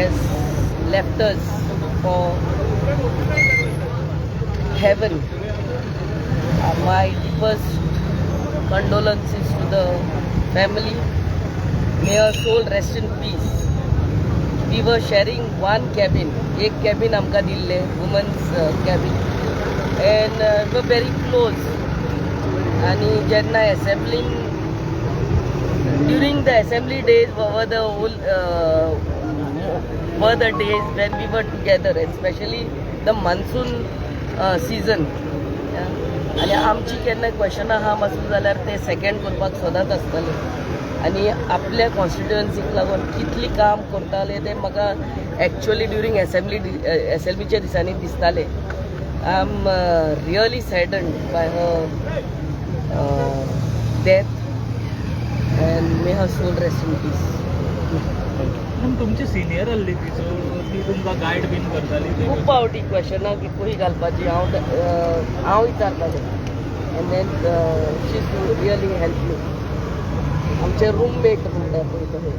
has left us for heaven. My deepest condolences to the family. May her soul rest in peace. We were sharing one cabin. एक cabin आमका दिल्ले, women's cabin, and we were very close. आणि जेन्ना assembling, during the assembly days were the days when we were together, especially the monsoon season. आणि आमची केन्ना क्वेश्चनां आहा आसली जाल्यार ते सेकंड करपाक सदांच आसताले. आणि आपल्या कॉन्स्टिट्युएन्सीक लागून कितली काम करताले ते म्हाका एक्चुअली ड्युरींग एसएलबीच्या दिसांनी दिसताले. I am really saddened by her death and may her soul rest in peace. तुमची सिनियर आहली ती तुमकां गायड बीन करताली खूब फावटी क्वेश्चनां कितूय घालपाची हांव विचारतालें. And then she really help me. आमचे रूममेट म्हणटा पळय तशें.